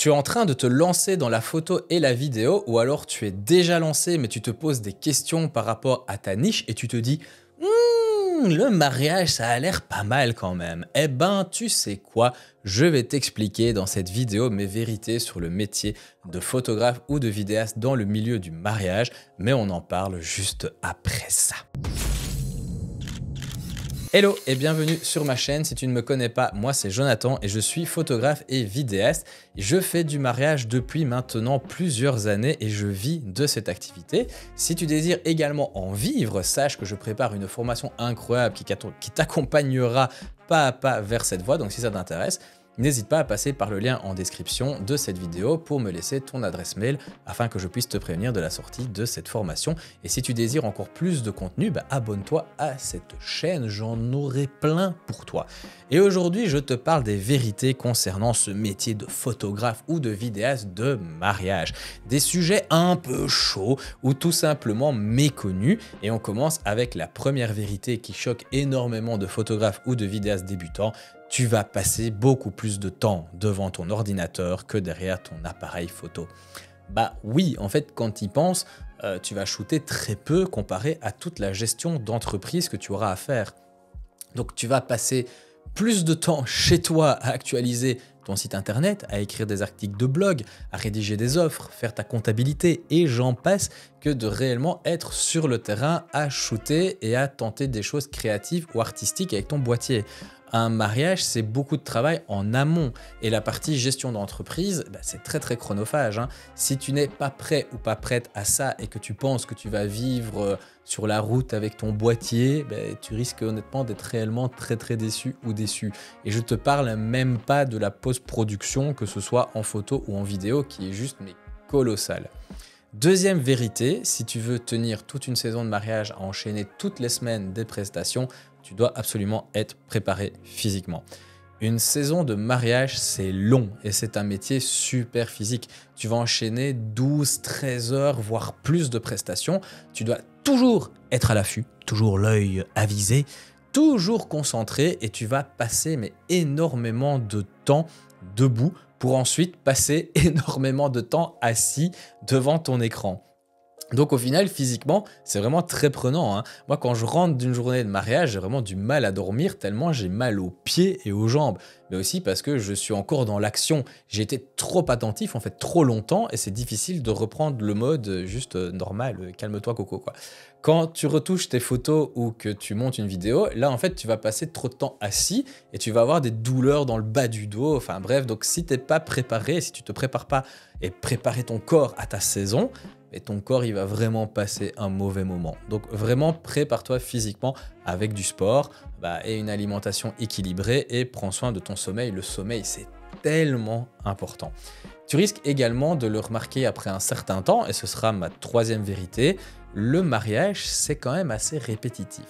Tu es en train de te lancer dans la photo et la vidéo, ou alors tu es déjà lancé mais tu te poses des questions par rapport à ta niche et tu te dis le mariage ça a l'air pas mal quand même. Eh ben tu sais quoi, je vais t'expliquer dans cette vidéo mes vérités sur le métier de photographe ou de vidéaste dans le milieu du mariage, mais on en parle juste après ça. Hello et bienvenue sur ma chaîne. Si tu ne me connais pas, moi c'est Jonathan et je suis photographe et vidéaste. Je fais du mariage depuis maintenant plusieurs années et je vis de cette activité. Si tu désires également en vivre, sache que je prépare une formation incroyable qui t'accompagnera pas à pas vers cette voie. Donc si ça t'intéresse, n'hésite pas à passer par le lien en description de cette vidéo pour me laisser ton adresse mail afin que je puisse te prévenir de la sortie de cette formation. Et si tu désires encore plus de contenu, abonne-toi à cette chaîne, j'en aurai plein pour toi. Et aujourd'hui, je te parle des vérités concernant ce métier de photographe ou de vidéaste de mariage. Des sujets un peu chauds ou tout simplement méconnus. Et on commence avec la première vérité qui choque énormément de photographes ou de vidéastes débutants. Tu vas passer beaucoup plus de temps devant ton ordinateur que derrière ton appareil photo. Bah oui, en fait, quand tu y penses, tu vas shooter très peu comparé à toute la gestion d'entreprise que tu auras à faire. Donc tu vas passer plus de temps chez toi à actualiser ton site internet, à écrire des articles de blog, à rédiger des offres, faire ta comptabilité et j'en passe, que de réellement être sur le terrain à shooter et à tenter des choses créatives ou artistiques avec ton boîtier. Un mariage, c'est beaucoup de travail en amont et la partie gestion d'entreprise, c'est très chronophage. Si tu n'es pas prêt ou pas prête à ça et que tu penses que tu vas vivre sur la route avec ton boîtier, tu risques honnêtement d'être réellement très déçu ou déçu. Et je te parle même pas de la post-production, que ce soit en photo ou en vidéo, qui est juste colossale. Deuxième vérité, si tu veux tenir toute une saison de mariage à enchaîner toutes les semaines des prestations, tu dois absolument être préparé physiquement. Une saison de mariage, c'est long et c'est un métier super physique. Tu vas enchaîner 12-13 heures, voire plus de prestations. Tu dois toujours être à l'affût, toujours l'œil avisé, toujours concentré et tu vas passer énormément de temps debout pour ensuite passer énormément de temps assis devant ton écran. Donc au final, physiquement, c'est vraiment très prenant. Moi, quand je rentre d'une journée de mariage, j'ai vraiment du mal à dormir tellement j'ai mal aux pieds et aux jambes. Mais aussi parce que je suis encore dans l'action. J'ai été trop attentif, en fait, trop longtemps et c'est difficile de reprendre le mode juste normal, calme-toi coco quoi. Quand tu retouches tes photos ou que tu montes une vidéo, là, en fait, tu vas passer trop de temps assis et tu vas avoir des douleurs dans le bas du dos. Enfin bref, donc si tu n'es pas préparé, si tu ne te prépares pas et préparer ton corps à ta saison, et ton corps, il va vraiment passer un mauvais moment. Donc vraiment, prépare-toi physiquement avec du sport et une alimentation équilibrée et prends soin de ton sommeil. Le sommeil, c'est tellement important. Tu risques également de le remarquer après un certain temps, et ce sera ma troisième vérité, le mariage, c'est quand même assez répétitif.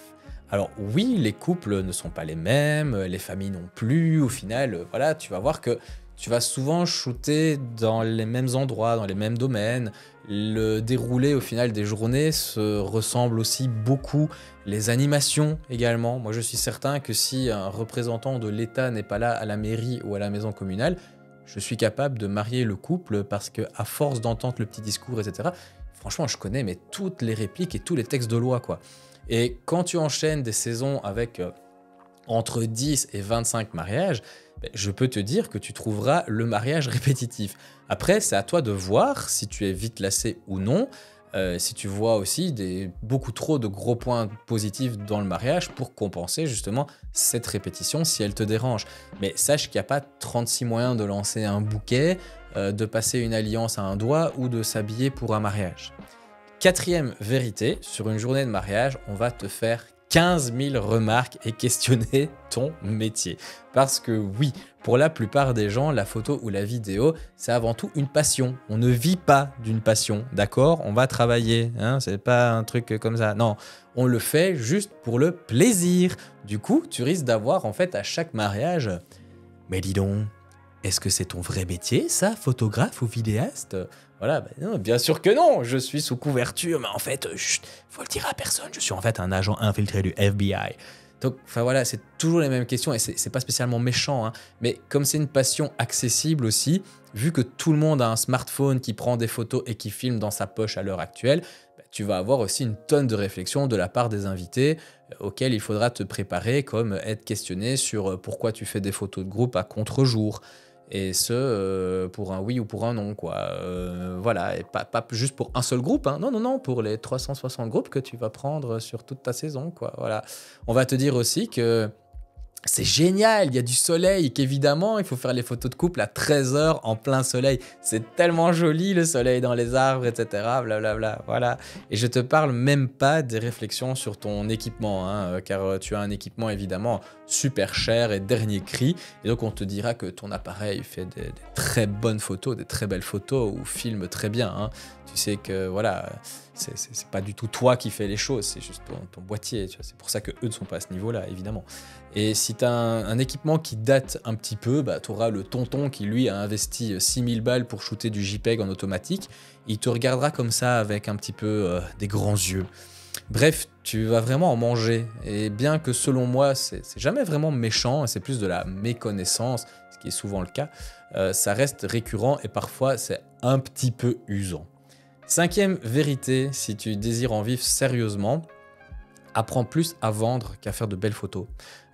Alors oui, les couples ne sont pas les mêmes, les familles non plus. Au final, voilà, tu vas voir que tu vas souvent shooter dans les mêmes endroits, dans les mêmes domaines. Le déroulé au final des journées se ressemble aussi beaucoup. Les animations également. Moi, je suis certain que si un représentant de l'État n'est pas là à la mairie ou à la maison communale, je suis capable de marier le couple parce qu'à force d'entendre le petit discours, etc., franchement, je connais toutes les répliques et tous les textes de loi, quoi. Et quand tu enchaînes des saisons avec entre 10 et 25 mariages, je peux te dire que tu trouveras le mariage répétitif. Après, c'est à toi de voir si tu es vite lassé ou non, si tu vois aussi beaucoup trop de gros points positifs dans le mariage pour compenser justement cette répétition si elle te dérange. Mais sache qu'il n'y a pas 36 moyens de lancer un bouquet, de passer une alliance à un doigt ou de s'habiller pour un mariage. Quatrième vérité, sur une journée de mariage, on va te faire 15 000 remarques et questionner ton métier. Parce que oui, pour la plupart des gens, la photo ou la vidéo, c'est avant tout une passion. On ne vit pas d'une passion, d'accord? On va travailler, c'est pas un truc comme ça. Non, on le fait juste pour le plaisir. Du coup, tu risques d'avoir en fait à chaque mariage, mais dis donc, est-ce que c'est ton vrai métier, ça, photographe ou vidéaste? Voilà, non, bien sûr que non, je suis sous couverture, mais en fait, chut, faut le dire à personne, je suis en fait un agent infiltré du FBI. Donc, enfin voilà, c'est toujours les mêmes questions et c'est pas spécialement méchant, hein, mais comme c'est une passion accessible aussi, vu que tout le monde a un smartphone qui prend des photos et qui filme dans sa poche à l'heure actuelle, bah, tu vas avoir aussi une tonne de réflexions de la part des invités auxquels il faudra te préparer, comme être questionné sur pourquoi tu fais des photos de groupe à contre-jour. Et ce, pour un oui ou pour un non, quoi. Voilà, et pas juste pour un seul groupe, hein. Non, non, non, pour les 360 groupes que tu vas prendre sur toute ta saison, quoi. Voilà. On va te dire aussi que c'est génial, il y a du soleil, qu'évidemment, il faut faire les photos de couple à 13 h en plein soleil. C'est tellement joli le soleil dans les arbres, etc. Blablabla, voilà. Et je te parle même pas des réflexions sur ton équipement, hein, car tu as un équipement évidemment super cher et dernier cri. Et donc on te dira que ton appareil fait des très bonnes photos, des très belles photos ou filme très bien, hein. Tu sais que voilà, c'est pas du tout toi qui fais les choses, c'est juste ton boîtier. C'est pour ça que eux ne sont pas à ce niveau-là, évidemment. Et si tu as un équipement qui date un petit peu, bah, tu auras le tonton qui, lui, a investi 6000 balles pour shooter du JPEG en automatique. Il te regardera comme ça avec un petit peu des grands yeux. Bref, tu vas vraiment en manger. Et bien que selon moi, c'est jamais vraiment méchant, c'est plus de la méconnaissance, ce qui est souvent le cas, ça reste récurrent et parfois c'est un petit peu usant. 5e vérité, si tu désires en vivre sérieusement, apprends plus à vendre qu'à faire de belles photos.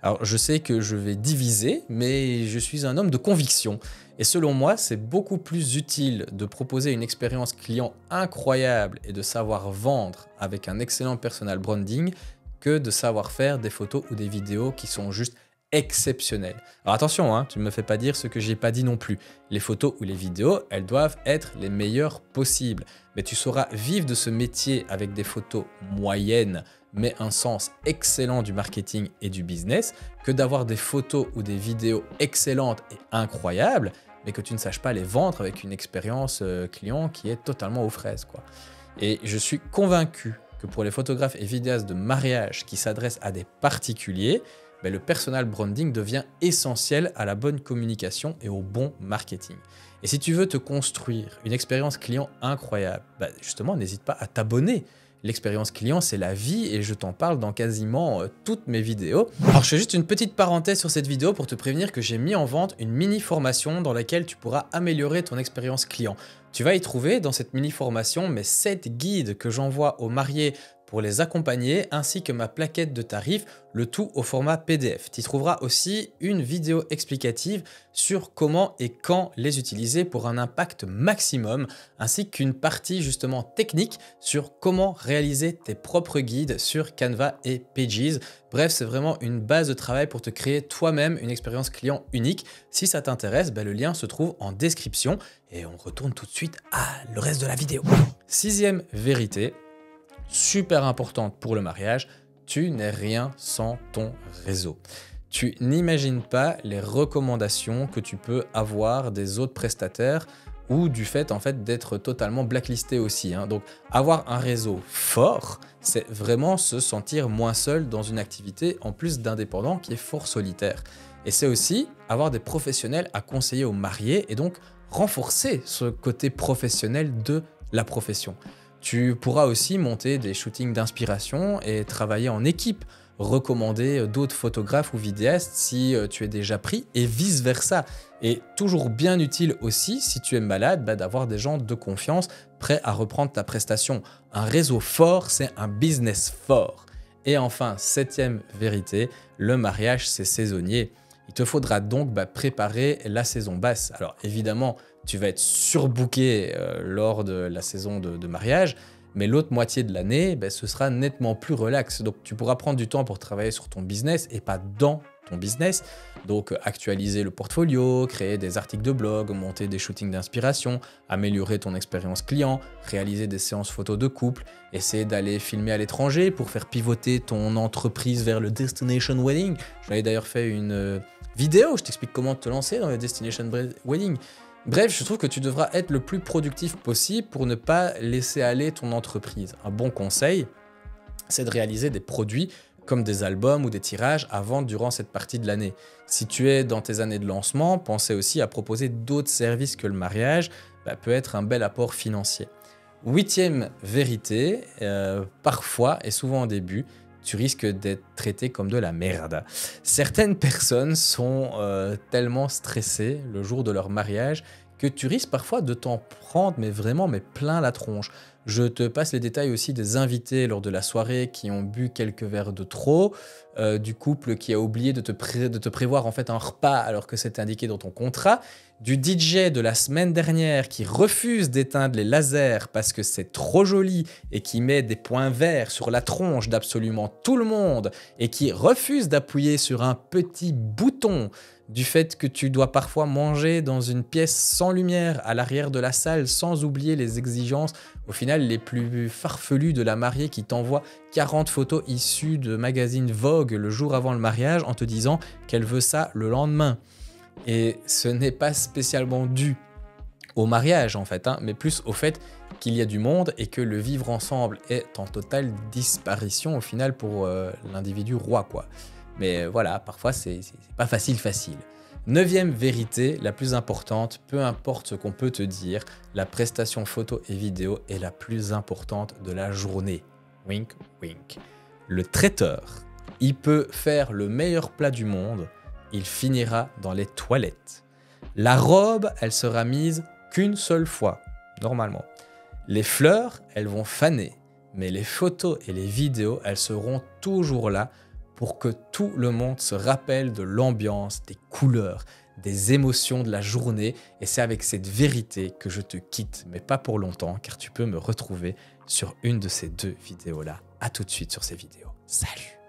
Alors, je sais que je vais diviser, mais je suis un homme de conviction. Et selon moi, c'est beaucoup plus utile de proposer une expérience client incroyable et de savoir vendre avec un excellent personal branding que de savoir faire des photos ou des vidéos qui sont juste exceptionnelles. Alors attention, hein, tu ne me fais pas dire ce que j'ai pas dit non plus. Les photos ou les vidéos, elles doivent être les meilleures possibles. Mais tu sauras vivre de ce métier avec des photos moyennes, mais un sens excellent du marketing et du business, que d'avoir des photos ou des vidéos excellentes et incroyables, mais que tu ne saches pas les vendre avec une expérience client qui est totalement aux fraises, quoi. Et je suis convaincu que pour les photographes et vidéastes de mariage qui s'adressent à des particuliers, le personal branding devient essentiel à la bonne communication et au bon marketing. Et si tu veux te construire une expérience client incroyable, justement, n'hésite pas à t'abonner. L'expérience client, c'est la vie et je t'en parle dans quasiment toutes mes vidéos. Alors, je fais juste une petite parenthèse sur cette vidéo pour te prévenir que j'ai mis en vente une mini-formation dans laquelle tu pourras améliorer ton expérience client. Tu vas y trouver dans cette mini-formation mes 7 guides que j'envoie aux mariés pour les accompagner, ainsi que ma plaquette de tarifs, le tout au format PDF. Tu y trouveras aussi une vidéo explicative sur comment et quand les utiliser pour un impact maximum, ainsi qu'une partie justement technique sur comment réaliser tes propres guides sur Canva et Pages. Bref, c'est vraiment une base de travail pour te créer toi-même une expérience client unique. Si ça t'intéresse, le lien se trouve en description et on retourne tout de suite à le reste de la vidéo. 6e vérité, super importante pour le mariage, tu n'es rien sans ton réseau. Tu n'imagines pas les recommandations que tu peux avoir des autres prestataires ou du fait d'être totalement blacklisté aussi, hein. Donc avoir un réseau fort, c'est vraiment se sentir moins seul dans une activité en plus d'indépendant qui est fort solitaire. Et c'est aussi avoir des professionnels à conseiller aux mariés et donc renforcer ce côté professionnel de la profession. Tu pourras aussi monter des shootings d'inspiration et travailler en équipe, recommander d'autres photographes ou vidéastes si tu es déjà pris et vice-versa. Et toujours bien utile aussi, si tu es malade, d'avoir des gens de confiance prêts à reprendre ta prestation. Un réseau fort, c'est un business fort. Et enfin, 7e vérité, le mariage, c'est saisonnier. Il te faudra donc préparer la saison basse. Alors évidemment, tu vas être surbooké lors de la saison de mariage, mais l'autre moitié de l'année, ce sera nettement plus relax. Donc tu pourras prendre du temps pour travailler sur ton business et pas dans ton business. Donc actualiser le portfolio, créer des articles de blog, monter des shootings d'inspiration, améliorer ton expérience client, réaliser des séances photos de couple, essayer d'aller filmer à l'étranger pour faire pivoter ton entreprise vers le Destination Wedding. J'avais d'ailleurs fait une vidéo où je t'explique comment te lancer dans le Destination Wedding. Bref, je trouve que tu devras être le plus productif possible pour ne pas laisser aller ton entreprise. Un bon conseil, c'est de réaliser des produits comme des albums ou des tirages à vendre durant cette partie de l'année. Si tu es dans tes années de lancement, pensez aussi à proposer d'autres services que le mariage, peut être un bel apport financier. 8e vérité, parfois et souvent au début, tu risques d'être traité comme de la merde. Certaines personnes sont tellement stressées le jour de leur mariage que tu risques parfois de t'en prendre, mais vraiment, mais plein la tronche. Je te passe les détails aussi des invités lors de la soirée qui ont bu quelques verres de trop, du couple qui a oublié de te prévoir en fait un repas alors que c'était indiqué dans ton contrat, du DJ de la semaine dernière qui refuse d'éteindre les lasers parce que c'est trop joli et qui met des points verts sur la tronche d'absolument tout le monde et qui refuse d'appuyer sur un petit bouton, du fait que tu dois parfois manger dans une pièce sans lumière à l'arrière de la salle, sans oublier les exigences au final les plus farfelues de la mariée qui t'envoie 40 photos issues de magazine Vogue le jour avant le mariage en te disant qu'elle veut ça le lendemain. Et ce n'est pas spécialement dû au mariage en fait, mais plus au fait qu'il y a du monde et que le vivre ensemble est en totale disparition au final pour l'individu roi, quoi. Mais voilà, parfois c'est pas facile. 9e vérité, la plus importante, peu importe ce qu'on peut te dire, la prestation photo et vidéo est la plus importante de la journée. Wink, wink. Le traiteur, il peut faire le meilleur plat du monde, il finira dans les toilettes. La robe, elle sera mise qu'une seule fois, normalement. Les fleurs, elles vont faner, mais les photos et les vidéos, elles seront toujours là pour que tout le monde se rappelle de l'ambiance, des couleurs, des émotions de la journée. Et c'est avec cette vérité que je te quitte, mais pas pour longtemps, car tu peux me retrouver sur une de ces 2 vidéos-là. À tout de suite sur ces vidéos. Salut!